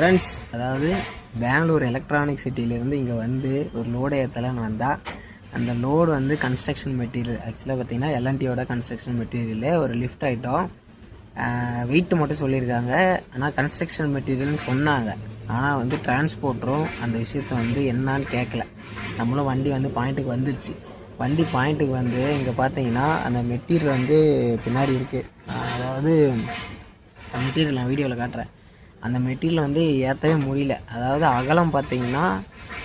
Friends, அதாவது Bangalore electronic சிட்டியிலேருந்து இங்கே வந்து ஒரு லோடு ஏற்றலான்னு வந்தால் அந்த லோடு வந்து கன்ஸ்ட்ரக்ஷன் மெட்டீரியல் ஆக்சுவலாக பார்த்தீங்கன்னா எல்என்டியோட கன்ஸ்ட்ரக்ஷன் மெட்டீரியல் ஒரு லிஃப்ட் ஐட்டம். வெயிட்டு மட்டும் சொல்லியிருக்காங்க, ஆனால் கன்ஸ்ட்ரக்ஷன் மெட்டீரியல்னு சொன்னாங்க. ஆனால் வந்து டிரான்ஸ்போர்ட்டரும் அந்த விஷயத்த வந்து என்னான்னு கேட்கல. நம்மளும் வண்டி வந்து பாயிண்ட்டுக்கு வந்துருச்சு. வண்டி பாயிண்ட்டுக்கு வந்து இங்கே பார்த்தீங்கன்னா அந்த மெட்டீரியல் வந்து பின்னாடி இருக்குது. அதாவது அந்த மெட்டீரியல் நான் வீடியோவில் காட்டுறேன். அந்த மெட்டீரியல் வந்து ஏற்றவே முடியல. அதாவது அகலம் பார்த்திங்கன்னா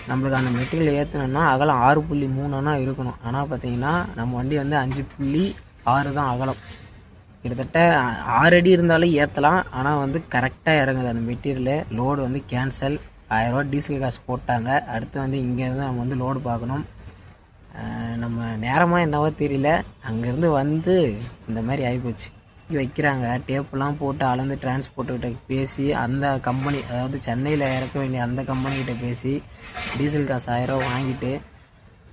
நம்மளுக்கு அந்த மெட்டீரியல் ஏற்றணுன்னா அகலம் 6.3 இருக்கணும். ஆனால் பார்த்திங்கன்னா நம்ம வண்டி வந்து 5.6 தான் அகலம். கிட்டத்தட்ட 6 அடி இருந்தாலும் ஏற்றலாம். ஆனால் வந்து கரெக்டாக இறங்குது அந்த மெட்டீரியலு. லோடு வந்து கேன்சல். 1000 ரூபா டீசல் காசு போட்டாங்க. அடுத்து வந்து இங்கேருந்து நம்ம வந்து லோடு பார்க்கணும். நம்ம நேரமாக என்னவோ தெரியல, அங்கேருந்து வந்து இந்த மாதிரி ஆகிப்போச்சு. வைக்கிறாங்க டேப்பெல்லாம் போட்டு அளந்து டிரான்ஸ்போர்ட்டுக்கிட்ட பேசி அந்த கம்பெனி, அதாவது சென்னையில் இறக்க வேண்டிய அந்த கம்பெனிக்கிட்ட பேசி டீசல் காசு 1000 ரூபா வாங்கிட்டு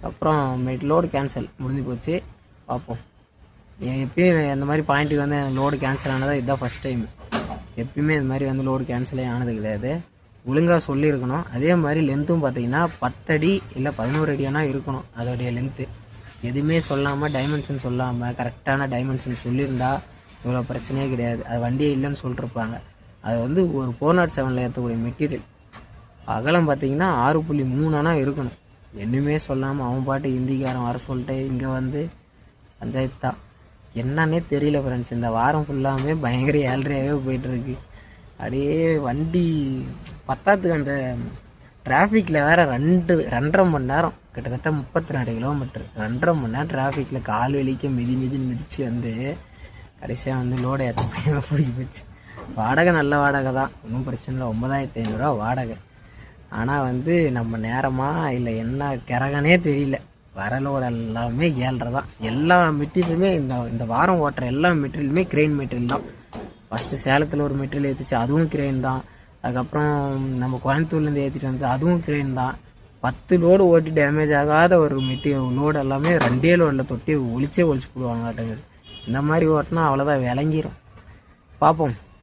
அப்புறம் லோடு கேன்சல் முடிஞ்சு போச்சு. பார்ப்போம். எப்பயும் இந்த மாதிரி பாயிண்ட்டுக்கு வந்து லோடு கேன்சல் ஆனதாக இதுதான் ஃபஸ்ட் டைம். எப்பயுமே இந்த மாதிரி வந்து லோடு கேன்சலே ஆனது கிடையாது. ஒழுங்காக சொல்லியிருக்கணும். அதே மாதிரி லென்த்தும் பார்த்தீங்கன்னா 10 அடி இல்லை 11 அடியானா இருக்கணும் அதோடைய லென்த்து. எதுவுமே சொல்லாமல் டைமென்ஷன் சொல்லாமல் கரெக்டான டைமென்ஷன் சொல்லியிருந்தா இவ்வளோ பிரச்சனையே கிடையாது. அது வண்டியே இல்லைன்னு சொல்லிட்டுருப்பாங்க. அது வந்து ஒரு 407 ஏற்றக்கூடிய மெட்டீரியல். அகலம் பார்த்தீங்கன்னா 6.3 இருக்கணும். என்னுமே சொல்லாமல் அவன் பாட்டு ஹிந்திக்காரன் வர சொல்லிட்டு இங்கே வந்து பஞ்சாயத்து தான். என்னன்னே தெரியல ஃப்ரெண்ட்ஸ். இந்த வாரம் ஃபுல்லாமே பயங்கர ஏழ்றையாகவே போயிட்டுருக்கு. அப்படியே வண்டி பத்தாத்துக்கு அந்த டிராஃபிக்கில் வேறு 2.5 மணி நேரம், கிட்டத்தட்ட 32 கிலோமீட்டர், 2.5 மணி நேரம் டிராஃபிக்கில் கால் வலிக்க மிதிச்சு வந்து கடைசியாக வந்து லோடு ஏற்ற போய் போச்சு. வாடகை நல்ல வாடகை தான், ஒன்றும் பிரச்சனை இல்லை. 9500 வாடகை. ஆனால் வந்து நம்ம நேரமாக இல்லை என்ன கிறகனே தெரியல. வர லோடு எல்லாமே 7.5 தான். எல்லா மெட்டீரியலுமே இந்த வாரம் ஓட்டுற எல்லா மெட்டீரியலுமே கிரெயின் மெட்டீரியல் தான். ஃபஸ்ட்டு சேலத்தில் ஒரு மெட்டீரியல் ஏற்றிச்சு, அதுவும் கிரெயின் தான். அதுக்கப்புறம் நம்ம கோயம்புத்தூர்லேருந்து ஏற்றிட்டு வந்து அதுவும் கிரெயின் தான். 10 லோடு ஓட்டி டேமேஜ் ஆகாத ஒரு மெட்டீரியல் லோடு எல்லாமே 2 லோடில் தொட்டி ஒழிச்சு போடுவாங்களாட்டங்குது. இந்த மாதிரி ஓட்டினா அவ்வளோதான், விளங்கிடும். பார்ப்போம்.